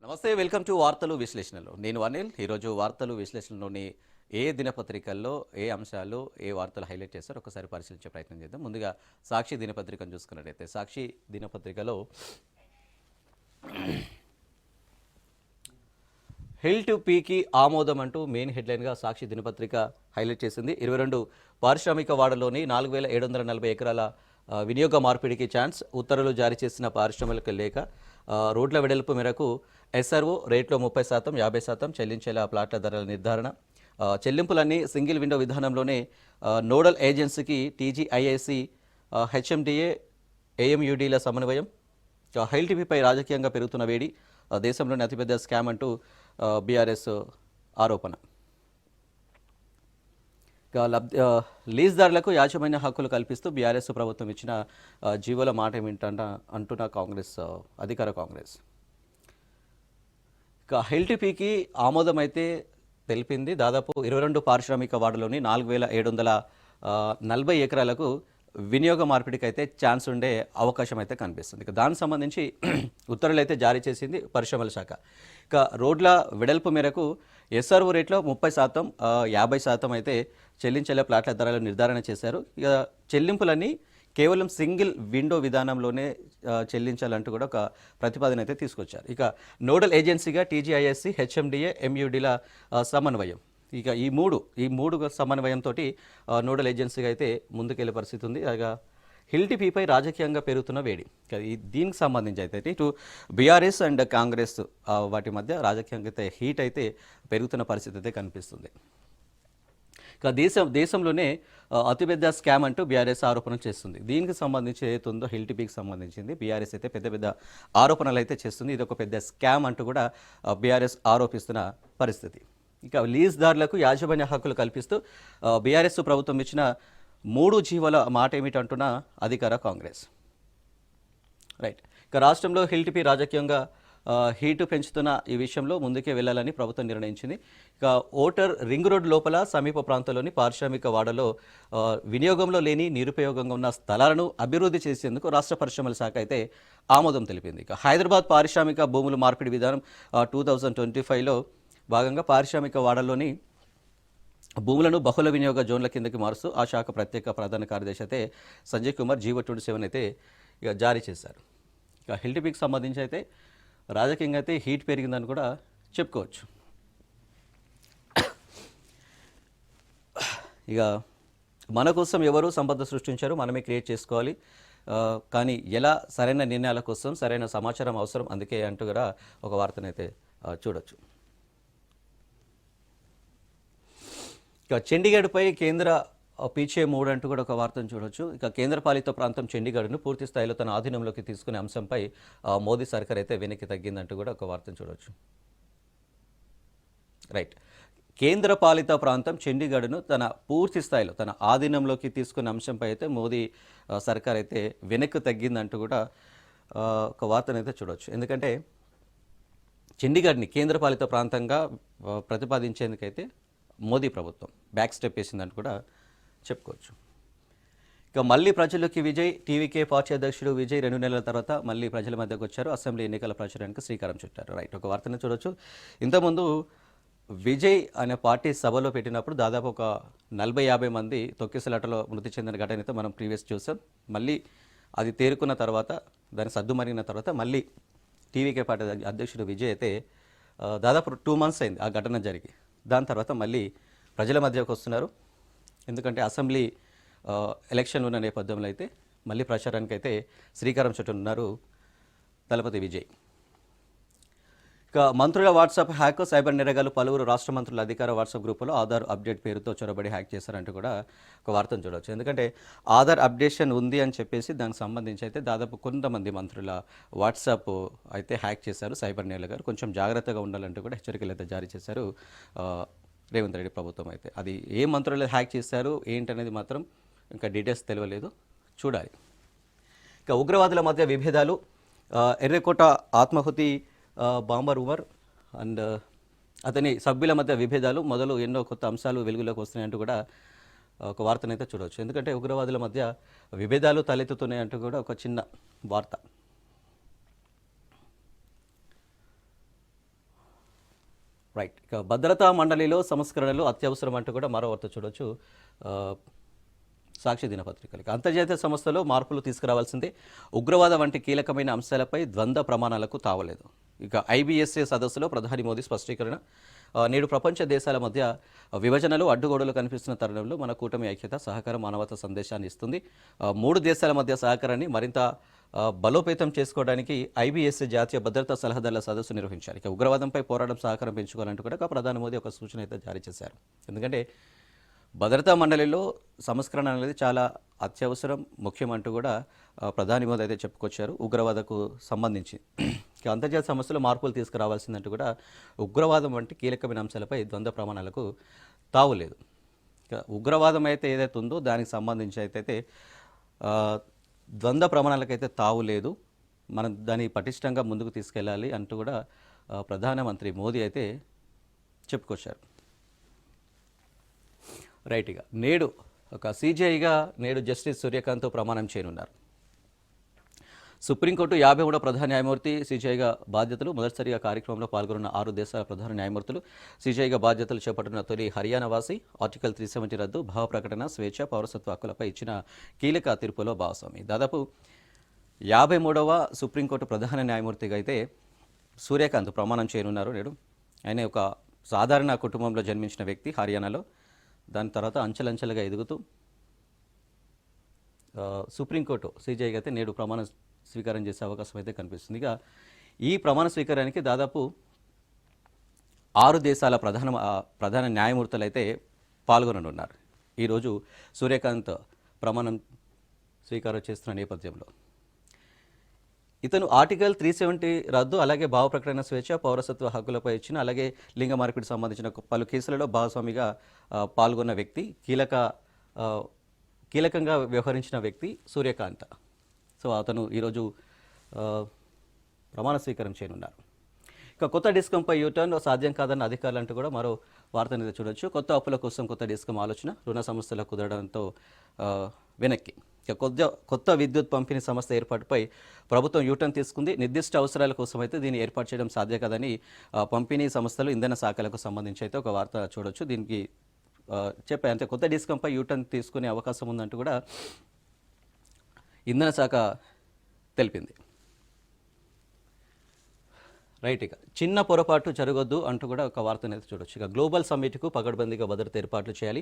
నమస్తే, welcome to వార్తలు విశ్లేషణలో. నేను అనిల్. ఈరోజు వార్తలు విశ్లేషణలోని ఏ దినపత్రికల్లో ఏ అంశాలు ఏ వార్తలు హైలైట్ చేస్తారో ఒకసారి పరిశీలించే ప్రయత్నం చేద్దాం. ముందుగా సాక్షి దినపత్రికను చూసుకున్నట్టయితే సాక్షి దినపత్రికలో హిల్ టు పీకి ఆమోదం అంటూ మెయిన్ హెడ్లైన్గా సాక్షి దినపత్రిక హైలైట్ చేసింది. 22 పారిశ్రామిక వాడలోని 4740 ఎకరాల వినియోగ మార్పిడికి ఛాన్స్. ఉత్తర్వులు జారీ చేసిన పారిశ్రామిక లేఖ. రోడ్ల వెడల్పు మేరకు ఎస్ఆర్ఓ రేట్లో 30%, 50% చెల్లించేలా ప్లాట్ల ధరల నిర్ధారణ. చెల్లింపులన్నీ సింగిల్ విండో విధానంలోనే. నోడల్ ఏజెన్సీకి టీజీఐఐసి, హెచ్ఎండిఏ, ఏఎంయుడిల సమన్వయం. హైల్ టీవీపై రాజకీయంగా పెరుగుతున్న వేడి. దేశంలోని అతిపెద్ద స్కామ్ అంటూ బీఆర్ఎస్ ఆరోపణ. లీజ్దారులకు యాజమాన్య హక్కులు కల్పిస్తూ బీఆర్ఎస్ ప్రభుత్వం ఇచ్చిన జీవోల మాట ఏమిటంట అంటున్న కాంగ్రెస్, అధికార కాంగ్రెస్. ఇక హైల్ టీపీకి ఆమోదం అయితే తెలిపింది. దాదాపు 22 పారిశ్రామిక వార్డులోని 4740 ఎకరాలకు వినియోగ మార్పిడికి అయితే ఛాన్స్ ఉండే అవకాశం అయితే కనిపిస్తుంది. ఇక దానికి సంబంధించి ఉత్తర్వులు అయితే జారీ చేసింది పరిశ్రమల శాఖ. ఇక రోడ్ల వెడల్పు మేరకు ఎస్ఆర్ఓ రేట్లో 30%, 50% అయితే చెల్లించేలా ప్లాట్ల ధరలు నిర్ధారణ చేశారు. ఇక చెల్లింపులన్నీ కేవలం సింగిల్ విండో విధానంలోనే చెల్లించాలంటూ కూడా ఒక ప్రతిపాదన అయితే తీసుకొచ్చారు. ఇక నోడల్ ఏజెన్సీగా టీజీఐఎస్సి, హెచ్ఎండిఏ, ఎంయుడిల సమన్వయం. ఇక ఈ మూడు సమన్వయంతో నోడల్ ఏజెన్సీగా అయితే ముందుకెళ్లే పరిస్థితి ఉంది. అలాగా హిల్ టీపీపై రాజకీయంగా పెరుగుతున్న వేడి. దీనికి సంబంధించి అయితే ఇటు బీఆర్ఎస్ అండ్ కాంగ్రెస్ వాటి మధ్య రాజకీయంగా అయితే హీట్ అయితే పెరుగుతున్న పరిస్థితి అయితే కనిపిస్తుంది. ఇక దేశంలోనే అతిపెద్ద స్కామ్ అంటూ బీఆర్ఎస్ ఆరోపణలు చేస్తుంది. దీనికి సంబంధించి ఏదైతుందో హిల్ టీపీకి సంబంధించింది బీఆర్ఎస్ అయితే పెద్ద ఆరోపణలు అయితే చేస్తుంది. ఇది ఒక పెద్ద స్కామ్ అంటూ కూడా బీఆర్ఎస్ ఆరోపిస్తున్న పరిస్థితి. ఇక లీజ్దారులకు యాజమాన్య హక్కులు కల్పిస్తూ బీఆర్ఎస్ ప్రభుత్వం ఇచ్చిన 3 జీవోల మాట ఏమిటంటున్న అధికార కాంగ్రెస్. రైట్. ఇక రాష్ట్రంలో హిల్ టీపీ రాజకీయంగా హీటు పెంచుతున్న ఈ విషయంలో ముందుకే వెళ్లాలని ప్రభుత్వం నిర్ణయించింది. ఇక ఓటర్ రింగ్ రోడ్ లోపల సమీప ప్రాంతాల్లోని పారిశ్రామిక వాడలో వినియోగంలో లేని నిరుపయోగంగా ఉన్న స్థలాలను అభివృద్ధి చేసేందుకు రాష్ట్ర పరిశ్రమల శాఖ అయితే ఆమోదం తెలిపింది. ఇక హైదరాబాద్ పారిశ్రామిక భూముల మార్పిడి విధానం 2025లో భాగంగా పారిశ్రామిక వాడల్లోని భూములను బహుళ వినియోగ జోన్ల కిందకి మారుస్తూ ఆ శాఖ ప్రత్యేక ప్రధాన కార్యదర్శి అయితే సంజయ్ కుమార్ జీవో 27 అయితే ఇక జారీ చేశారు. ఇక హిల్ టీపీకి సంబంధించి అయితే రాజకీయంగా అయితే హీట్ పెరిగిందని కూడా చెప్పుకోవచ్చు. ఇక మన కోసం ఎవరు సంపద సృష్టించారు, మనమే క్రియేట్ చేసుకోవాలి. కానీ ఎలా సరైన నిర్ణయాల కోసం సరైన సమాచారం అవసరం, అందుకే అంటూ కూడా ఒక వార్తనైతే చూడొచ్చు. ఇక చండీగఢ్పై కేంద్ర పీచే మూడ్ అంటూ కూడా ఒక వార్తను చూడొచ్చు. ఇక కేంద్రపాలిత ప్రాంతం చండీగఢ్ను పూర్తి స్థాయిలో తన ఆధీనంలోకి తీసుకునే అంశంపై మోదీ సర్కార్ అయితే వెనక్కి తగ్గిందంటూ కూడా ఒక వార్తను చూడొచ్చు. రైట్. కేంద్రపాలిత ప్రాంతం చండీగఢ్ను తన పూర్తి స్థాయిలో తన ఆధీనంలోకి తీసుకునే అంశంపై అయితే మోదీ సర్కార్ అయితే వెనక్కి తగ్గిందంటూ కూడా ఒక వార్తను అయితే చూడొచ్చు. ఎందుకంటే చండీగఢ్ని కేంద్రపాలిత ప్రాంతంగా ప్రతిపాదించేందుకైతే మోదీ ప్రభుత్వం బ్యాక్ స్టెప్ వేసిందంటూ కూడా చెప్పుకోవచ్చు. ఇక మళ్ళీ ప్రజలకి విజయ్. టీవీకే పార్టీ అధ్యక్షుడు విజయ్ 2 నెలల తర్వాత మళ్ళీ ప్రజల మధ్యకు వచ్చారు. అసెంబ్లీ ఎన్నికల ప్రచారానికి శ్రీకారం చుట్టారు. రైట్. ఒక వార్తను చూడొచ్చు. ఇంతకుముందు విజయ్ అనే పార్టీ సభలో పెట్టినప్పుడు దాదాపు ఒక 40-50 మంది తొక్కిసలాటలో మృతి చెందిన ఘటన అయితే మనం ప్రీవియస్ చూసాం. మళ్ళీ అది తేరుకున్న తర్వాత, దాన్ని సద్దుమరిగిన తర్వాత మళ్ళీ టీవీకే పార్టీ అధ్యక్షుడు విజయ్ అయితే దాదాపు 2 months అయింది ఆ ఘటన జరిగి. దాని తర్వాత మళ్ళీ ప్రజల మధ్యకు వస్తున్నారు. ఎందుకంటే అసెంబ్లీ ఎలక్షన్లు ఉన్న నేపథ్యంలో అయితే మళ్ళీ ప్రచారానికి అయితే శ్రీకారం చుట్టనున్నారు దళపతి విజయ్. ఇక మంత్రుల వాట్సాప్ హ్యాక్. సైబర్ నేరగాలు పలువురు రాష్ట్ర మంత్రుల అధికార వాట్సాప్ గ్రూపులో ఆధార్ అప్డేట్ పేరుతో చొరబడి హ్యాక్ చేశారంటూ కూడా ఒక వార్తను చూడవచ్చు. ఎందుకంటే ఆధార్ అప్డేషన్ ఉంది అని చెప్పేసి దానికి సంబంధించి అయితే దాదాపు కొంతమంది మంత్రుల వాట్సాప్ అయితే హ్యాక్ చేశారు సైబర్ నేరగాలు. కొంచెం జాగ్రత్తగా ఉండాలంటూ కూడా హెచ్చరికలు అయితే జారీ చేశారు రేవంత్ రెడ్డి ప్రభుత్వం అయితే. అది ఏ మంత్రులు హ్యాక్ చేశారు ఏంటనేది మాత్రం ఇంకా డీటెయిల్స్ తెలియలేదు, చూడాలి. ఇక ఉగ్రవాదుల మధ్య విభేదాలు. ఎర్రకోట ఆత్మాహుతి బాంబర్ ఉమర్ అండ్ అతని సభ్యుల మధ్య విభేదాలు మొదలు ఎన్నో కొత్త అంశాలు వెలుగులోకి వస్తున్నాయంటూ కూడా ఒక వార్తనైతే చూడవచ్చు. ఎందుకంటే ఉగ్రవాదుల మధ్య విభేదాలు తలెత్తుతున్నాయంటూ కూడా ఒక చిన్న వార్త. రైట్. ఇక భద్రతా మండలిలో సంస్కరణలు అత్యవసరం అంటూ కూడా మరో వార్త చూడొచ్చు ఆ, సాక్షి దినపత్రికలకి. అంతర్జాతీయ సంస్థలో మార్పులు తీసుకురావాల్సిందే, ఉగ్రవాదం వంటి కీలకమైన అంశాలపై ద్వంద్వ ప్రమాణాలకు తావలేదు. ఇక ఐబీఎస్ఏ సదస్సులో ప్రధాని మోదీ స్పష్టీకరణ. నేడు ప్రపంచ దేశాల మధ్య విభజనలు అడ్డుగోడలు కనిపిస్తున్న తరుణంలో మన కూటమి ఐక్యత సహకారం మానవతా సందేశాన్ని ఇస్తుంది. మూడు దేశాల మధ్య సహకారాన్ని మరింత బలోపేతం చేసుకోవడానికి ఐబీఎస్ఏ జాతీయ భద్రతా సలహాదారుల సదస్సు నిర్వహించారు. ఇక ఉగ్రవాదంపై పోరాటం సహకారం పెంచుకోవాలంటూ కూడా ప్రధాని మోదీ ఒక సూచన అయితే జారీ చేశారు. ఎందుకంటే భద్రతా మండలిలో సంస్కరణ అనేది చాలా అత్యవసరం, ముఖ్యమంటూ కూడా ప్రధాని మోదీ అయితే చెప్పుకొచ్చారు ఉగ్రవాదకు సంబంధించి. ఇక అంతర్జాతీయ సమస్యలు మార్పులు తీసుకురావాల్సిందంటూ కూడా ఉగ్రవాదం వంటి కీలకమైన అంశాలపై ద్వంద్వ ప్రమాణాలకు తావులేదు. ఇక ఉగ్రవాదం అయితే ఏదైతే ఉందో దానికి సంబంధించి అయితే ద్వంద్వ ప్రమాణాలకైతే తావు లేదు, మనం దాన్ని పటిష్టంగా ముందుకు తీసుకెళ్ళాలి అంటూ కూడా ప్రధానమంత్రి మోదీ అయితే చెప్పుకొచ్చారు. రైట్గా నేడు ఒక సీజీఐగా నేడు జస్టిస్ సూర్యకాంత్ ప్రమాణం చేయనున్నారు. సుప్రీంకోర్టు 53వ ప్రధాన న్యాయమూర్తి సీజీఐగా బాధ్యతలు. మొదటిసారిగా కార్యక్రమంలో పాల్గొన్న 6 దేశాల ప్రధాన న్యాయమూర్తులు. సీజీఐగా బాధ్యతలు చేపట్టిన తొలి హర్యానా వాసి. ఆర్టికల్ 370 రద్దు, భావ ప్రకటన స్వేచ్ఛ, పౌరసత్వ హక్కులపై ఇచ్చిన కీలక తీర్పులో భాగస్వామి. దాదాపు 53వ సుప్రీంకోర్టు ప్రధాన న్యాయమూర్తిగా అయితే సూర్యకాంత్ ప్రమాణం చేయనున్నారు నేడు. ఆయన ఒక సాధారణ కుటుంబంలో జన్మించిన వ్యక్తి హర్యానాలో. దాని తర్వాత అంచెలంచెలుగా ఎదుగుతూ సుప్రీంకోర్టు సీజీఐగా అయితే నేడు ప్రమాణ స్వీకారం చేసే అవకాశం అయితే కనిపిస్తుంది. ఇక ఈ ప్రమాణ స్వీకారానికి దాదాపు 6 దేశాల ప్రధాన న్యాయమూర్తులు అయితే పాల్గొననున్నారు. ఈరోజు సూర్యకాంత్ ప్రమాణం స్వీకారం చేస్తున్న నేపథ్యంలో ఇతను ఆర్టికల్ 370 రద్దు, అలాగే భావ ప్రకటన స్వేచ్ఛ, పౌరసత్వ హక్కులపై ఇచ్చిన, అలాగే లింగ మార్పిడి సంబంధించిన పలు కేసులలో భాగస్వామిగా పాల్గొన్న వ్యక్తి, కీలకంగా వ్యవహరించిన వ్యక్తి సూర్యకాంత్. సో అతను ఈరోజు ప్రమాణ స్వీకారం చేయనున్నారు. ఇక కొత్త డిస్కంపై యూటర్న్ సాధ్యం కాదన్న అధికారులు అంటూ కూడా మరో వార్తని చూడొచ్చు. కొత్త అప్పుల కోసం కొత్త డిస్కం ఆలోచన, రుణ సంస్థల కుదరడంతో వెనక్కి. ఇక కొత్త విద్యుత్ పంపిణీ సంస్థ ఏర్పాటుపై ప్రభుత్వం యూటర్న్ తీసుకుంది. నిర్దిష్ట అవసరాల కోసం అయితే దీన్ని ఏర్పాటు చేయడం సాధ్యం కాదని పంపిణీ సంస్థలు, ఇంధన శాఖలకు సంబంధించి అయితే ఒక వార్త చూడొచ్చు. దీనికి చెప్పాయి అంటే కొత్త డిస్కంపై యూటర్న్ తీసుకునే అవకాశం ఉందంటూ కూడా ఇంధన శాఖ తెలిపింది. రైట్. ఇక చిన్న పొరపాటు జరగొద్దు అంటూ కూడా ఒక వార్తను అయితే చూడొచ్చు. ఇక గ్లోబల్ సమ్మిట్కు పకడ్బందీగా భద్రత ఏర్పాట్లు చేయాలి,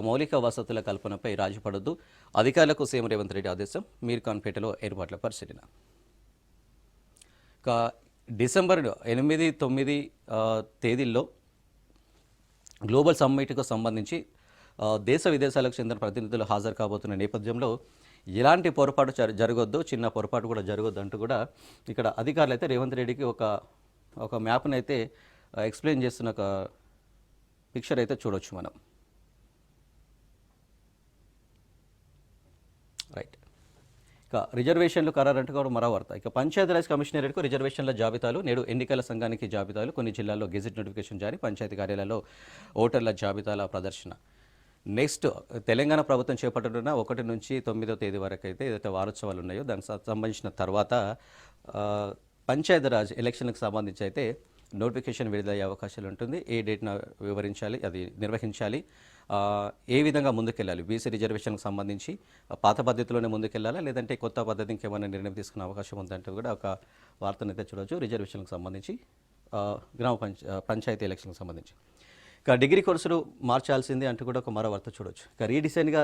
మౌలిక వసతుల కల్పనపై రాజీ పడొద్దు, అధికారులకు సీఎం రేవంత్ రెడ్డి ఆదేశం. మీర్ఖాన్పేటలో ఏర్పాట్ల పరిశీలన. ఇక డిసెంబర్ 8, 9 తేదీల్లో గ్లోబల్ సమ్మిట్కు సంబంధించి దేశ విదేశాలకు చెందిన ప్రతినిధులు హాజరు కాబోతున్న నేపథ్యంలో ఎలాంటి పొరపాటు జరగొద్దు, చిన్న పొరపాటు కూడా జరగొద్దు అంటూ కూడా ఇక్కడ అధికారులు అయితే రేవంత్ రెడ్డికి ఒక మ్యాప్ని అయితే ఎక్స్ప్లెయిన్ చేస్తున్న ఒక పిక్చర్ అయితే చూడొచ్చు మనం. రైట్. ఇక రిజర్వేషన్లు ఖరారంటూ కూడా మరో వార్త. ఇక పంచాయతీరాజ్ కమిషనరేట్కు రిజర్వేషన్ల జాబితాలు. నేడు ఎన్నికల సంఘానికి జాబితాలు. కొన్ని జిల్లాల్లో గెజిట్ నోటిఫికేషన్ జారీ. పంచాయతీ కార్యాలయాల్లో ఓటర్ల జాబితాల ప్రదర్శన. నెక్స్ట్ తెలంగాణ ప్రభుత్వం చేపట్టనున్న 1 నుంచి 9వ తేదీ వరకు అయితే ఏదైతే వారోత్సవాలు ఉన్నాయో దానికి సంబంధించిన తర్వాత పంచాయతీరాజ్ ఎలక్షన్లకు సంబంధించి అయితే నోటిఫికేషన్ విడుదలయ్యే అవకాశాలు ఉంటుంది. ఏ డేట్న వివరించాలి, అది నిర్వహించాలి, ఏ విధంగా ముందుకెళ్ళాలి, బీసీ రిజర్వేషన్కి సంబంధించి పాత పద్ధతిలోనే ముందుకెళ్ళాలా లేదంటే కొత్త పద్ధతికి ఏమైనా నిర్ణయం తీసుకునే అవకాశం ఉందంటూ కూడా ఒక వార్తను అయితే చూడవచ్చు. రిజర్వేషన్కి సంబంధించి పంచాయతీ ఎలక్షన్కి సంబంధించి. ఇక డిగ్రీ కోర్సులు మార్చాల్సిందే అంటూ కూడా ఒక మరో వార్త చూడొచ్చు. ఇక రీడిజైన్గా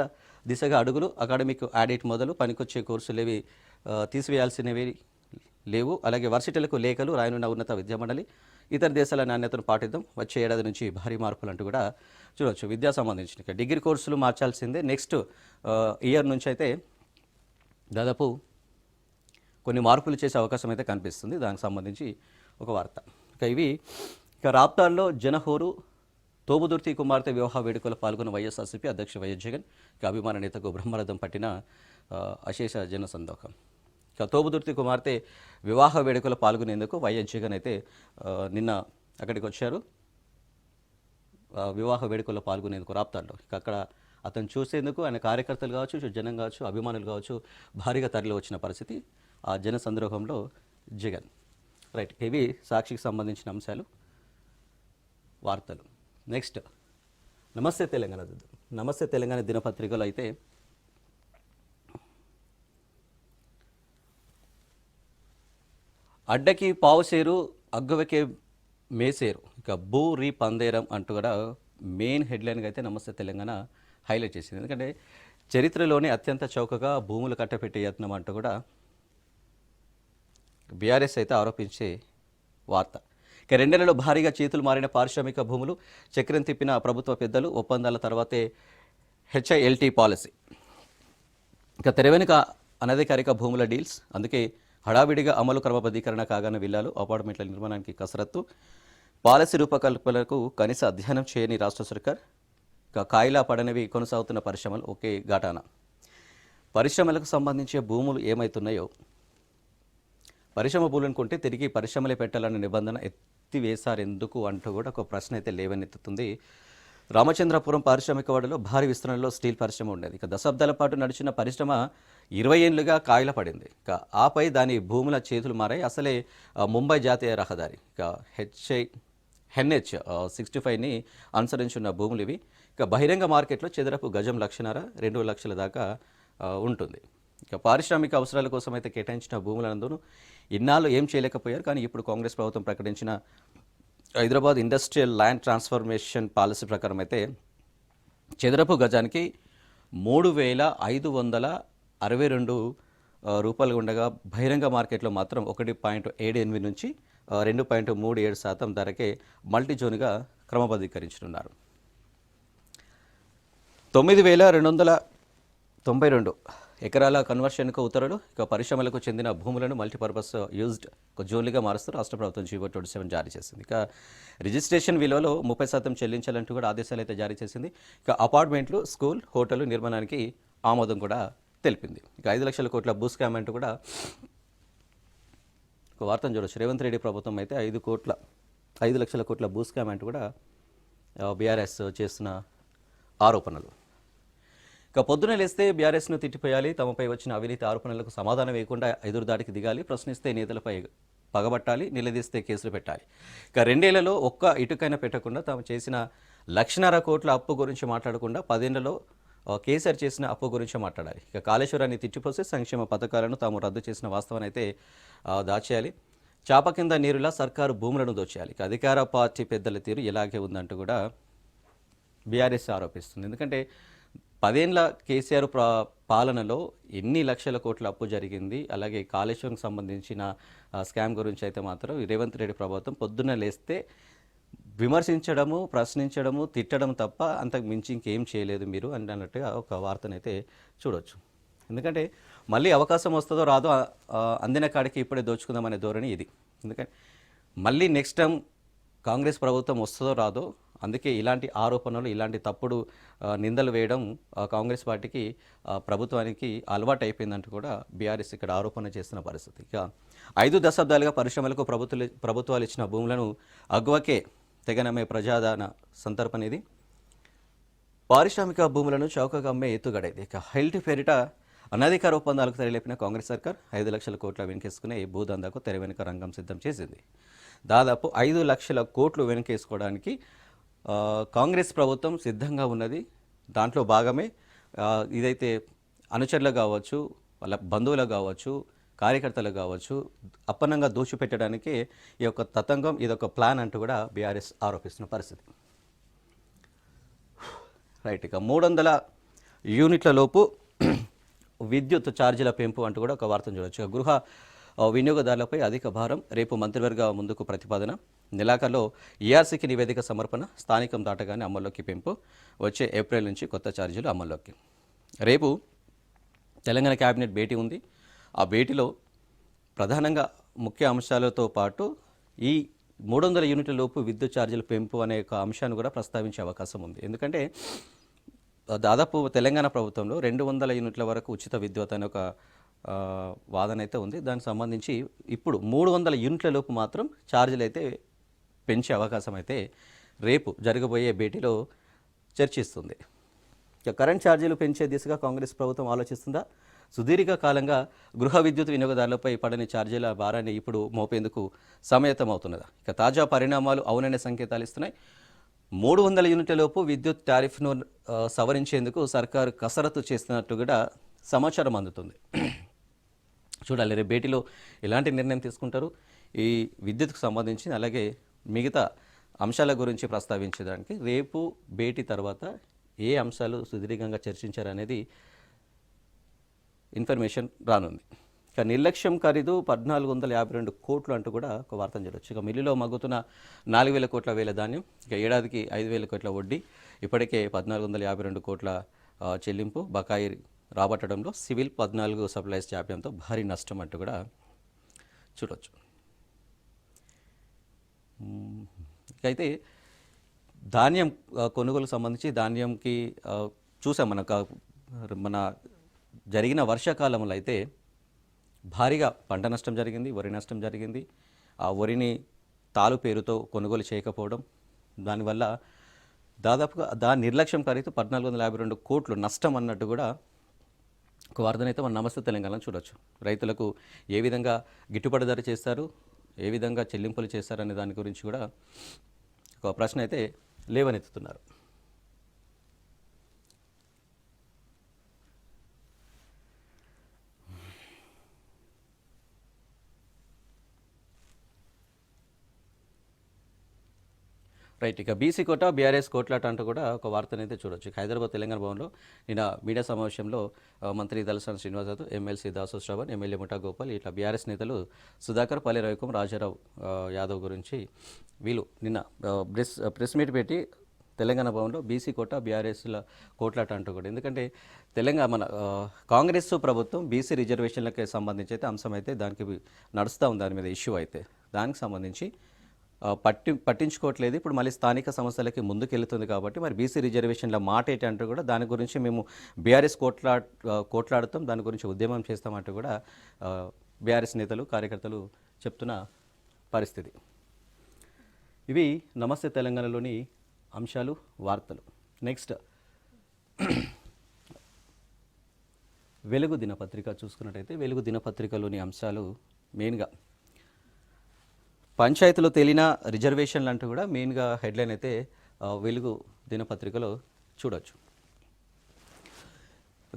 దిశగా అడుగులు. అకాడమిక్ ఆడిట్ మొదలు. పనికొచ్చే కోర్సులు ఏవి తీసివేయాల్సినవి లేవు. అలాగే వర్సిటీలకు లేఖలు రాయనున్న ఉన్నత విద్యామండలి. ఇతర దేశాల నాణ్యతను పాటిద్దాం, వచ్చే ఏడాది నుంచి భారీ మార్పులు అంటూ కూడా చూడవచ్చు. విద్యా సంబంధించిన ఇక డిగ్రీ కోర్సులు మార్చాల్సిందే. నెక్స్ట్ ఇయర్ నుంచి అయితే దాదాపు కొన్ని మార్పులు చేసే అవకాశం అయితే కనిపిస్తుంది. దానికి సంబంధించి ఒక వార్త. ఇక రాప్తాడ్లో జనహోరు. తోబుదుర్తి కుమార్తె వివాహ వేడుకలో పాల్గొన్న వైఎస్ఆర్సీపీ అధ్యక్షుడు వైఎస్ జగన్. ఇక అభిమాన నేతకు బ్రహ్మరథం పట్టిన అశేష జన సందోహం. ఇక తోబుదుర్తి కుమార్తె వివాహ వేడుకలో పాల్గొనేందుకు వైఎస్ జగన్ అయితే నిన్న అక్కడికి వచ్చారు. వివాహ వేడుకల్లో పాల్గొనేందుకు రాప్తాడ్లో. ఇక అక్కడ అతను చూసేందుకు ఆయన కార్యకర్తలు కావచ్చు, జనం కావచ్చు, అభిమానులు కావచ్చు భారీగా తరలి వచ్చిన పరిస్థితి. ఆ జన సందోహంలో జగన్. రైట్. ఇవి సాక్షికి సంబంధించిన అంశాలు. వార్తలు. నెక్స్ట్ నమస్తే తెలంగాణ. నమస్తే తెలంగాణ దినపత్రికలో అయితే అడ్డకి పావుసేరు అగ్గవకే మేసేరు, ఇక భూ రీ పందేరం అంటూ కూడా మెయిన్ హెడ్లైన్గా అయితే నమస్తే తెలంగాణ హైలైట్ చేసింది. ఎందుకంటే చరిత్రలోనే అత్యంత చౌకగా భూములు కట్టపెట్టే యత్నం అంటూ కూడా బీఆర్ఎస్ అయితే ఆరోపించే వార్త. ఇక 2 నెలల్లో భారీగా చేతులు మారిన పారిశ్రామిక భూములు, చక్రం తిప్పిన ప్రభుత్వ పెద్దలు, ఒప్పందాల తర్వాతే హెచ్ఐఎల్టీ పాలసీ. ఇక తెరవెనుక అనధికారిక భూముల డీల్స్, అందుకే హడావిడిగా అమలు క్రమబద్ధీకరణ కాగానే విల్లాలు, అపార్ట్మెంట్ల నిర్మాణానికి కసరత్తు, పాలసీ రూపకల్పనకు కనీస అధ్యయనం చేయని రాష్ట్ర సర్కార్. ఇక కాయిలా పడనివి కొనసాగుతున్న పరిశ్రమలు ఒకే ఘటాన. పరిశ్రమలకు సంబంధించే భూములు ఏమవుతున్నాయో, పరిశ్రమ భూములను కొంటే తిరిగి పరిశ్రమలే పెట్టాలన్న నిబంధన ఎత్తివేశారెందుకు అంటూ కూడా ఒక ప్రశ్న అయితే లేవనెత్తుతుంది. రామచంద్రపురం పారిశ్రామిక వాడలో భారీ విస్తరణలో స్టీల్ పరిశ్రమ ఉండేది. ఇక దశాబ్దాల పాటు నడిచిన పరిశ్రమ 20 ఏళ్లుగా కాయిల పడింది. ఇక ఆపై దాని భూముల చేతులు మారాయి. అసలే ముంబై జాతీయ రహదారి, ఇక ఎన్హెచ్ 65ని అనుసరించున్న భూములు ఇవి. ఇక బహిరంగ మార్కెట్లో చదరపు గజం 1,50,000 2 లక్షల దాకా ఉంటుంది. ఇక పారిశ్రామిక అవసరాల కోసం అయితే కేటాయించిన భూములందరూ ఇన్నాళ్ళు ఏం చేయలేకపోయారు. కానీ ఇప్పుడు కాంగ్రెస్ ప్రభుత్వం ప్రకటించిన Hyderabad industrial land transformation policy ప్రకారం అయితే చదరపు గజానికి 3,562 రూపాయలు ఉండగా బహిరంగ మార్కెట్లో మాత్రం 1.78 నుంచి 2.37% ధరకే మల్టీ జోన్గా క్రమబద్ధీకరించనున్నారు. 9,292 ఎకరాల కన్వర్షన్కు ఉత్తర్వులు. ఇక పరిశ్రమలకు చెందిన భూములను మల్టీపర్పస్ యూజ్డ్ జోన్లుగా మారుస్తూ రాష్ట్ర ప్రభుత్వం జీవో 27 జారీ చేసింది. ఇక రిజిస్ట్రేషన్ విలువలో 30% చెల్లించాలంటూ కూడా ఆదేశాలు అయితే జారీ చేసింది. ఇక అపార్ట్మెంట్లు, స్కూల్, హోటళ్లు నిర్మాణానికి ఆమోదం కూడా తెలిపింది. ఇక 5 లక్షల కోట్ల భూ స్కామ్ అంటూ కూడా ఒక వార్తను చూడొచ్చు. రేవంత్ రెడ్డి ప్రభుత్వం అయితే 5 లక్షల కోట్ల భూ స్కామ్ అంటూ కూడా బీఆర్ఎస్ చేస్తున్న ఆరోపణలు. ఇక పొద్దున లేస్తే బీఆర్ఎస్ను తిట్టిపోయాలి, తమపై వచ్చిన అవినీతి ఆరోపణలకు సమాధానం వేయకుండా ఎదురుదాడికి దిగాలి, ప్రశ్నిస్తే నేతలపై పగబట్టాలి, నిలదీస్తే కేసులు పెట్టాలి. ఇక 2 ఏళ్లలో ఒక్క ఇటుకైనా పెట్టకుండా తాము చేసిన 1,50,000 కోట్ల అప్పు గురించి మాట్లాడకుండా 10 ఏళ్లలో కేసీఆర్ చేసిన అప్పు గురించి మాట్లాడాలి. ఇక కాళేశ్వరాన్ని తిట్టిపోసి సంక్షేమ పథకాలను తాము రద్దు చేసిన వాస్తవాన్ని అయితే దాచేయాలి. చాప కింద నీరులా సర్కారు భూములను దోచేయాలి. ఇక అధికార పార్టీ పెద్దల తీరు ఇలాగే ఉందంటూ కూడా బీఆర్ఎస్ ఆరోపిస్తుంది. ఎందుకంటే 10 ఏళ్ల కేసీఆర్ పాలనలో ఎన్ని లక్షల కోట్ల అప్పు జరిగింది, అలాగే కాళేశ్వరంకి సంబంధించిన స్కామ్ గురించి అయితే మాత్రం రేవంత్ రెడ్డి ప్రభుత్వం పొద్దున్న లేస్తే విమర్శించడము, ప్రశ్నించడము, తిట్టడం తప్ప అంతకు మించి ఇంకేం చేయలేదు మీరు అన్నట్టుగా ఒక వార్తనైతే చూడవచ్చు. ఎందుకంటే మళ్ళీ అవకాశం వస్తుందో రాదో, అందిన కాడికి ఇప్పుడే దోచుకుందామనే ధోరణి ఇది. ఎందుకంటే మళ్ళీ నెక్స్ట్ టైం కాంగ్రెస్ ప్రభుత్వం వస్తుందో రాదో, అందుకే ఇలాంటి ఆరోపణలు, ఇలాంటి తప్పుడు నిందలు వేయడం కాంగ్రెస్ పార్టీకి, ప్రభుత్వానికి అలవాటు అయిపోయిందంటూ కూడా బీఆర్ఎస్ ఇక్కడ ఆరోపణ చేస్తున్న పరిస్థితి. ఇక 5 దశాబ్దాలుగా పరిశ్రమలకు ప్రభుత్వాలు ఇచ్చిన భూములను అగ్వకే తెగనమ్మే ప్రజాదాన సందర్భం ఇది. పారిశ్రామిక భూములను చౌకగా అమ్మే ఎత్తుగడేది. ఇక హెల్టీ పేరిట అనధికార ఒప్పందాలకు తెరలేపిన కాంగ్రెస్ సర్కార్ 5 లక్షల కోట్ల వెనకేసుకునే భూదందాకు తెర వెనుక రంగం సిద్ధం చేసింది. దాదాపు 5 లక్షల కోట్లు వెనకేసుకోవడానికి కాంగ్రెస్ ప్రభుత్వం సిద్ధంగా ఉన్నది. దాంట్లో భాగమే ఇదైతే అనుచరులు కావచ్చు, వాళ్ళ బంధువులు కావచ్చు, కార్యకర్తలు కావచ్చు, అప్పనంగా దోచిపెట్టడానికి ఈ యొక్క తతంగం, ఇదొక ప్లాన్ అంటూ కూడా బీఆర్ఎస్ ఆరోపిస్తున్న పరిస్థితి. రైట్. ఇక 300 యూనిట్ల లోపు విద్యుత్ ఛార్జీల పెంపు అంటూ కూడా ఒక వార్తను చూడవచ్చు. గృహ వినియోగదారులపై అధిక భారం, రేపు మంత్రివర్గ ముందుకు ప్రతిపాదన, నెలాఖరులో ఈఆర్సీకి నివేదిక సమర్పణ, స్థానికం దాటగానే అమల్లోకి పెంపు, వచ్చే ఏప్రిల్ నుంచి కొత్త ఛార్జీలు అమల్లోకి. రేపు తెలంగాణ కేబినెట్ భేటీ ఉంది. ఆ భేటీలో ప్రధానంగా ముఖ్య అంశాలతో పాటు ఈ 300 యూనిట్ల లోపు విద్యుత్ ఛార్జీల పెంపు అనే ఒక అంశాన్ని కూడా ప్రస్తావించే అవకాశం ఉంది. ఎందుకంటే దాదాపు తెలంగాణ ప్రభుత్వంలో 200 యూనిట్ల వరకు ఉచిత విద్యుత్ అనే ఒక వాదన అయితే ఉంది. దానికి సంబంధించి ఇప్పుడు 300 యూనిట్ల లోపు మాత్రం ఛార్జీలు అయితే పెంచే అవకాశం అయితే రేపు జరగబోయే భేటీలో చర్చిస్తుంది. ఇక కరెంట్ ఛార్జీలు పెంచే దిశగా కాంగ్రెస్ ప్రభుత్వం ఆలోచిస్తుందా? సుదీర్ఘకాలంగా గృహ విద్యుత్ వినియోగదారులపై పడని ఛార్జీల భారాన్ని ఇప్పుడు మోపేందుకు సమాయత్తమవుతున్నదా? ఇక తాజా పరిణామాలు అవుననే సంకేతాలు ఇస్తున్నాయి. 300 యూనిట్లలోపు విద్యుత్ టారిఫ్ను సవరించేందుకు సర్కారు కసరత్తు చేస్తున్నట్టు కూడా సమాచారం అందుతుంది. చూడాలి రేపు భేటీలో ఎలాంటి నిర్ణయం తీసుకుంటారు ఈ విద్యుత్కు సంబంధించి, అలాగే మిగతా అంశాల గురించి ప్రస్తావించడానికి రేపు భేటీ తర్వాత ఏ అంశాలు సుదీర్ఘంగా చర్చించారనేది ఇన్ఫర్మేషన్ రానుంది. ఇక నిర్లక్ష్యం ఖరీదు 1452 కోట్లు అంటూ కూడా ఒక వార్తను చూడొచ్చు. ఇక మిల్లులో మగ్గుతున్న 4000 కోట్ల వేల ధాన్యం, ఇక ఏడాదికి 5000 కోట్ల వడ్డీ, ఇప్పటికే 1452 కోట్ల చెల్లింపు బకాయి రాబట్టడంలో సివిల్ 14 సప్లైస్ జాప్యంతో భారీ నష్టం అంటూ కూడా చూడవచ్చు. అయితే ధాన్యం కొనుగోలుకు సంబంధించి ధాన్యంకి చూసాం మన జరిగిన వర్షాకాలంలో అయితే భారీగా పంట నష్టం జరిగింది, వరి నష్టం జరిగింది. ఆ వరిని తాలు పేరుతో కొనుగోలు చేయకపోవడం, దానివల్ల దాదాపుగా దాని నిర్లక్ష్యం ఖరీదు 1452 కోట్లు నష్టం అన్నట్టు కూడా ఒక వార్తనైతే మన నమస్తే తెలంగాణలో చూడొచ్చు. రైతులకు ఏ విధంగా గిట్టుబాటు ధర చేస్తారు, ఏ విధంగా చెల్లింపులు చేస్తారనే దాని గురించి కూడా ఒక ప్రశ్న అయితే లేవనెత్తుతున్నారు. రైట్. ఇక బీసీ కోట బీఆర్ఎస్ కోట్లాట అంటూ కూడా ఒక వార్తనైతే చూడొచ్చు. హైదరాబాద్ తెలంగాణ భవన్లో నిన్న మీడియా సమావేశంలో మంత్రి తలసాని శ్రీనివాస్ యాదవ్, ఎమ్మెల్సీ దాసు శ్రవణ్, ఎమ్మెల్యే ముఠా గోపాల్, ఇట్లా బీఆర్ఎస్ నేతలు సుధాకర్, పల్లె రవికుమార్, రాజారావు యాదవ్ గురించి వీళ్ళు నిన్న ప్రెస్ మీట్ పెట్టి తెలంగాణ భవన్లో బీసీ కోట బీఆర్ఎస్ల కోట్లాట అంటూ కూడా, ఎందుకంటే తెలంగాణ మన కాంగ్రెస్ ప్రభుత్వం బీసీ రిజర్వేషన్లకి సంబంధించి అయితే అంశం అయితే దానికి నడుస్తూ ఉంది, దాని మీద ఇష్యూ అయితే దానికి సంబంధించి పట్టించుకోవట్లేదు. ఇప్పుడు మళ్ళీ స్థానిక సమస్యలకి ముందుకెళ్తుంది కాబట్టి మరి బీసీ రిజర్వేషన్ల మాట ఏంటంటూ కూడా దాని గురించి మేము బీఆర్ఎస్ కోట్లాడుతాం, దాని గురించి ఉద్యమం చేస్తామంటూ కూడా బీఆర్ఎస్ నేతలు కార్యకర్తలు చెప్తున్న పరిస్థితి. ఇవి నమస్తే తెలంగాణలోని అంశాలు, వార్తలు. నెక్స్ట్ వెలుగు దినపత్రిక చూసుకున్నట్టయితే వెలుగు దినపత్రికలోని అంశాలు మెయిన్గా పంచాయతీలో తేలిన రిజర్వేషన్లు అంటూ కూడా మెయిన్గా హెడ్లైన్ అయితే వెలుగు దినపత్రికలో చూడొచ్చు.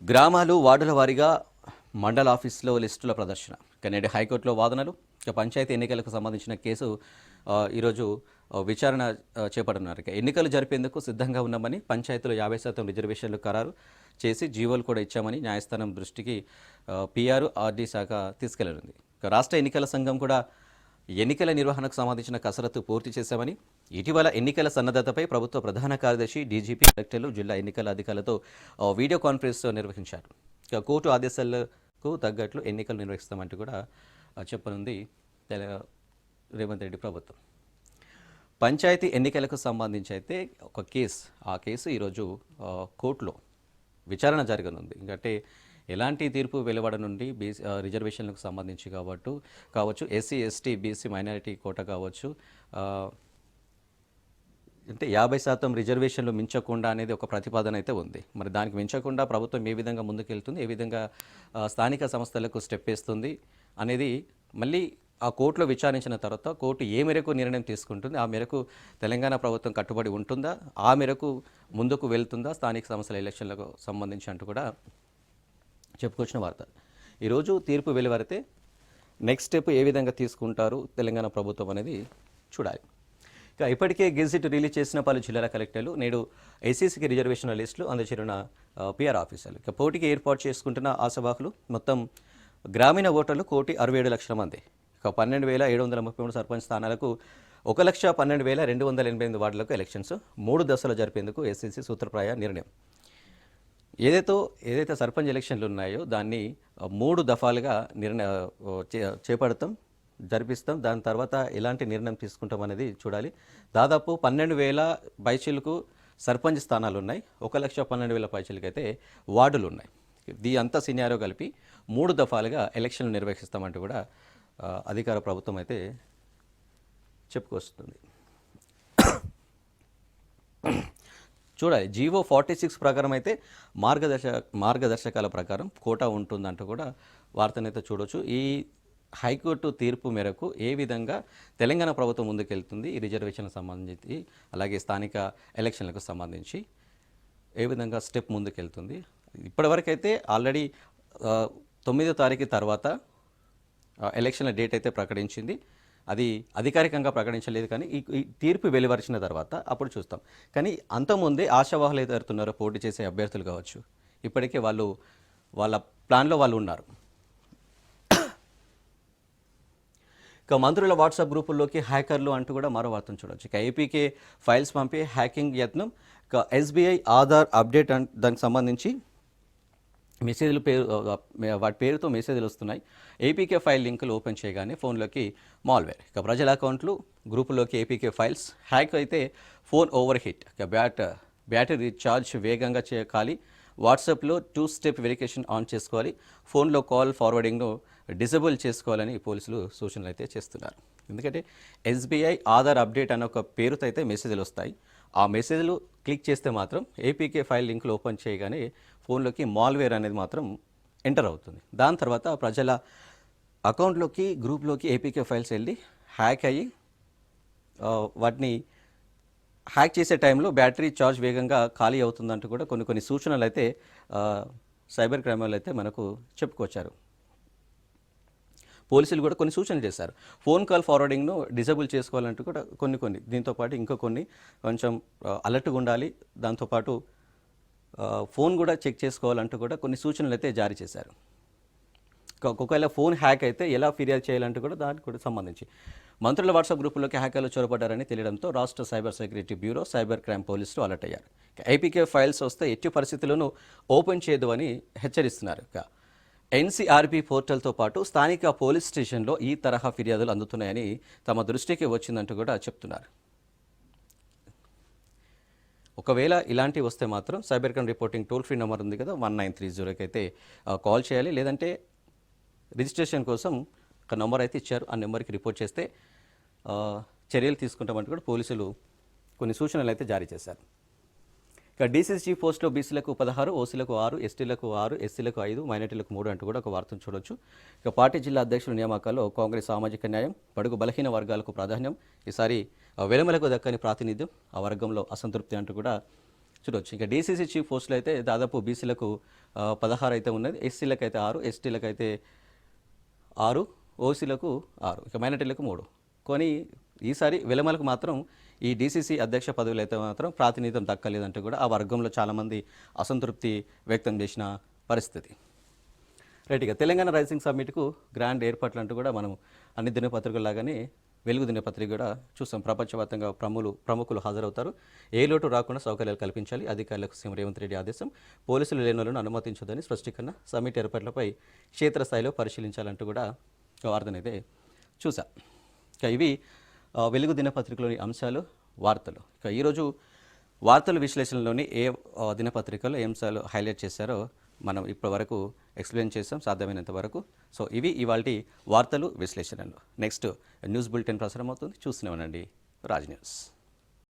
గ్రామాలు వార్డుల వారీగా మండల ఆఫీసులో లిస్టుల ప్రదర్శన, నేడు హైకోర్టులో వాదనలు. ఇక పంచాయతీ ఎన్నికలకు సంబంధించిన కేసు ఈరోజు విచారణ చేపడుతున్నారు. ఇక ఎన్నికలు జరిపేందుకు సిద్ధంగా ఉన్నామని, పంచాయతీలో 50% రిజర్వేషన్లు ఖరారు చేసి జీవోలు కూడా ఇచ్చామని న్యాయస్థానం దృష్టికి పిఆర్ ఆర్డీ శాఖ తీసుకెళ్లనుంది. ఇక రాష్ట్ర ఎన్నికల సంఘం కూడా ఎన్నికల నిర్వహణకు సంబంధించిన కసరత్తు పూర్తి చేశామని, ఇటీవల ఎన్నికల సన్నద్ధతపై ప్రభుత్వ ప్రధాన కార్యదర్శి, డీజీపీ, కలెక్టర్లు, జిల్లా ఎన్నికల అధికారులతో వీడియో కాన్ఫరెన్స్ నిర్వహించారు. ఇక కోర్టు ఆదేశాలకు తగ్గట్లు ఎన్నికలు నిర్వహిస్తామంటూ కూడా చెప్పనుంది రేవంత్ రెడ్డి ప్రభుత్వం. పంచాయతీ ఎన్నికలకు సంబంధించి అయితే ఒక ఆ కేసు ఈరోజు కోర్టులో విచారణ జరగనుంది. ఎందుకంటే ఎలాంటి తీర్పు వెలువడనుండి రిజర్వేషన్లకు సంబంధించి కావచ్చు, ఎస్సీ ఎస్టీ బీసీ మైనారిటీ కోట కావచ్చు, అంటే 50% రిజర్వేషన్లు మించకుండా అనేది ఒక ప్రతిపాదన అయితే ఉంది. మరి దానికి మించకుండా ప్రభుత్వం ఏ విధంగా ముందుకెళ్తుంది, ఏ విధంగా స్థానిక సంస్థలకు స్టెప్ వేస్తుంది అనేది మళ్ళీ ఆ కోర్టులో విచారించిన తర్వాత కోర్టు ఏ మేరకు నిర్ణయం తీసుకుంటుంది, ఆ మేరకు తెలంగాణ ప్రభుత్వం కట్టుబడి ఉంటుందా, ఆ మేరకు ముందుకు వెళ్తుందా స్థానిక సంస్థల ఎలక్షన్లకు సంబంధించి అంటూ కూడా చెప్పుకొచ్చిన వార్త. ఈరోజు తీర్పు వెలువరితే నెక్స్ట్ స్టెప్ ఏ విధంగా తీసుకుంటారు తెలంగాణ ప్రభుత్వం అనేది చూడాలి. ఇక ఇప్పటికే గెజిట్ రిలీజ్ చేసిన పలు జిల్లాల కలెక్టర్లు నేడు ఎస్సీసీకి రిజర్వేషన్ల లిస్టులు అందజేరిన పిఆర్ ఆఫీసర్లు. ఇక పోటీకి ఏర్పాటు చేసుకుంటున్న ఆశావాహులు మొత్తం గ్రామీణ ఓటర్లు 1,67,00,000 మంది. ఇక 12,733 సర్పంచ్ స్థానాలకు 1,12,288 వార్డులకు ఎలక్షన్స్ 3 దశలు జరిపేందుకు ఎస్సీసీ సూత్రప్రాయ నిర్ణయం. ఏదైతే సర్పంచ్ ఎలక్షన్లు ఉన్నాయో దాన్ని 3 దఫాలుగా జరిపిస్తాం. దాని తర్వాత ఎలాంటి నిర్ణయం తీసుకుంటాం అనేది చూడాలి. దాదాపు 12,000 పైచీలకు సర్పంచ్ స్థానాలు ఉన్నాయి, 1,12,000 పైచీలకు అయితే వార్డులు ఉన్నాయి. అంతా సినారియో కలిపి 3 దఫాలుగా ఎలక్షన్లు నిర్వహిస్తామంటూ కూడా అధికార ప్రభుత్వం అయితే చెప్పుకొస్తుంది. చూడాలి. జీవో 46 ప్రకారం అయితే మార్గదర్శకాల ప్రకారం కోటా ఉంటుందంటూ కూడా వార్తనైతే చూడవచ్చు. ఈ హైకోర్టు తీర్పు మేరకు ఏ విధంగా తెలంగాణ ప్రభుత్వం ముందుకెళ్తుంది ఈ రిజర్వేషన్లకు సంబంధించి, అలాగే స్థానిక ఎలక్షన్లకు సంబంధించి ఏ విధంగా స్టెప్ ముందుకెళ్తుంది. ఇప్పటివరకైతే ఆల్రెడీ 9వ తారీఖు తర్వాత ఎలక్షన్ల డేట్ అయితే ప్రకటించింది. అది అధికారికంగా ప్రకటించలేదు, కానీ ఈ తీర్పు వెలువరిచిన తర్వాత అప్పుడు చూస్తాం. కానీ అంతకుముందే ఆశావాహులు ఎదురుతున్నారో పోటీ చేసే అభ్యర్థులు కావచ్చు, ఇప్పటికే వాళ్ళ ప్లాన్లో వాళ్ళు ఉన్నారు. ఇక మంత్రుల వాట్సాప్ గ్రూపుల్లోకి హ్యాకర్లు అంటూ కూడా మరో వార్తను చూడవచ్చు. ఇక ఏపీకే ఫైల్స్ పంపి హ్యాకింగ్ యత్నం. ఇక ఎస్బీఐ ఆధార్ అప్డేట్ దానికి సంబంధించి మెసేజ్లు వాటి పేరుతో మెసేజ్లు వస్తున్నాయి. ఏపీకే ఫైల్ లింకులు ఓపెన్ చేయగానే ఫోన్లోకి మాల్వేర్. ఇక ప్రజల అకౌంట్లు గ్రూపుల్లోకి ఏపీకే ఫైల్స్ హ్యాక్ అయితే ఫోన్ ఓవర్ హీట్. ఇక బ్యాటరీ రీఛార్జ్ వేగంగా చేయాలి. వాట్సాప్లో 2 స్టెప్ వెరిఫికేషన్ ఆన్ చేసుకోవాలి. ఫోన్లో కాల్ ఫార్వర్డింగ్ను డిజేబుల్ చేసుకోవాలని పోలీసులు సూచనలు అయితే చేస్తున్నారు. ఎందుకంటే ఎస్బీఐ ఆధార్ అప్డేట్ అనే ఒక పేరుతో అయితే మెసేజ్లు వస్తాయి. ఆ మెసేజ్లు క్లిక్ చేస్తే మాత్రం ఏపీకే ఫైల్ లింకులు ఓపెన్ చేయగానే ఫోన్లోకి మాల్వేర్ అనేది మాత్రం ఎంటర్ అవుతుంది. దాని తర్వాత ప్రజల అకౌంట్లోకి గ్రూప్లోకి ఏపీకే ఫైల్స్ వెళ్ళి హ్యాక్ అయ్యి వాటిని హ్యాక్ చేసే టైంలో బ్యాటరీ ఛార్జ్ వేగంగా ఖాళీ అవుతుందంటూ కూడా కొన్ని సూచనలు అయితే సైబర్ క్రైమ్ వాళ్ళు అయితే మనకు చెప్పుకొచ్చారు. పోలీసులు కూడా కొన్ని సూచనలు చేశారు. ఫోన్ కాల్ ఫార్వర్డింగ్ను డిజేబుల్ చేసుకోవాలంటూ కూడా కొన్ని దీంతోపాటు ఇంకా కొన్ని కొంచెం అలర్ట్గా ఉండాలి. దాంతోపాటు ఫోన్ కూడా చెక్ చేసుకోవాలంటూ కూడా కొన్ని సూచనలు అయితే జారీ చేశారు. ఒకవేళ ఫోన్ హ్యాక్ అయితే ఎలా ఫిర్యాదు చేయాలంటూ కూడా దానికి కూడా సంబంధించి మంత్రుల వాట్సాప్ గ్రూపుల్లోకి హ్యాకర్లు చొరబడ్డారని తెలియడంతో రాష్ట్ర cyber security bureau cyber crime పోలీసులు అలర్ట్ అయ్యారు. ఏపీకే ఫైల్స్ వస్తే ఎట్టి పరిస్థితుల్లోనూ ఓపెన్ చేయదు అని హెచ్చరిస్తున్నారు. ఎన్సీఆర్బీ పోర్టల్తో పాటు స్థానిక పోలీస్ స్టేషన్లో ఈ తరహా ఫిర్యాదులు అందుతున్నాయని తమ దృష్టికి వచ్చిందంటూ కూడా చెప్తున్నారు. ఒకవేళ ఇలాంటివి వస్తే మాత్రం cyber crime reporting toll free number ఉంది కదా 1930కి అయితే కాల్ చేయాలి. లేదంటే రిజిస్ట్రేషన్ కోసం ఒక నెంబర్ అయితే ఇచ్చారు, ఆ నెంబర్కి రిపోర్ట్ చేస్తే చర్యలు తీసుకుంటామంటూ కూడా పోలీసులు కొన్ని సూచనలు అయితే జారీ చేశారు. ఇక డీసీసీ పోస్టులో బీసీలకు 16, ఓసీలకు 6, ఎస్టీలకు 6, ఎస్సీలకు 5, మైనార్టీలకు 3 అంటూ కూడా ఒక వార్తను చూడొచ్చు. ఇక పార్టీ జిల్లా అధ్యక్షుల నియామకాల్లో కాంగ్రెస్ సామాజిక న్యాయం, బడుగు బలహీన వర్గాలకు ప్రాధాన్యం. ఈసారి వెలుమలకు దక్కని ప్రాతినిధ్యం, ఆ వర్గంలో అసంతృప్తి అంటూ కూడా చూడవచ్చు. ఇక డీసీసీ చీఫ్ పోస్టులు అయితే దాదాపు బీసీలకు 16 అయితే ఉన్నది, ఎస్సీలకు అయితే 6, ఎస్టీలకు అయితే 6, ఓసీలకు 6, ఇక మైనార్టీలకు 3. కానీ ఈసారి వెలమలకు మాత్రం ఈ డీసీసీ అధ్యక్ష పదవులు అయితే మాత్రం ప్రాతినిధ్యం దక్కలేదంటూ కూడా ఆ వర్గంలో చాలామంది అసంతృప్తి వ్యక్తం చేసిన పరిస్థితి. రైట్, ఇక తెలంగాణ రైజింగ్ సమ్మిట్కు గ్రాండ్ ఏర్పాట్లు అంటూ కూడా మనం అన్ని దినపత్రికల్లాగానే వెలుగు దినపత్రిక కూడా చూస్తాం. ప్రపంచవ్యాప్తంగా ప్రముఖులు హాజరవుతారు. ఏ లోటు రాకుండా సౌకర్యాలు కల్పించాలి, అధికారులకు సీఎం రేవంత్ రెడ్డి ఆదేశం. పోలీసులు లేనులను అనుమతించదని స్పష్టీకరణ. సమ్మిట్ ఏర్పాట్లపై క్షేత్రస్థాయిలో పరిశీలించాలంటూ కూడా వార్తనైతే చూసా. ఇక ఇవి వెలుగు దినపత్రికలోని అంశాలు, వార్తలు. ఇక ఈరోజు వార్తల విశ్లేషణలోని ఏ దినపత్రికలో ఏ అంశాలు హైలైట్ చేశారో మనం ఇప్పటివరకు ఎక్స్ప్లెయిన్ చేసాం సాధ్యమైనంత వరకు. సో ఇవి ఇవాల్టి వార్తలు విశ్లేషణలు. నెక్స్ట్ న్యూస్ బులెటిన్ ప్రసారం అవుతుంది, చూస్తూనే ఉండండి రాజ్ న్యూస్.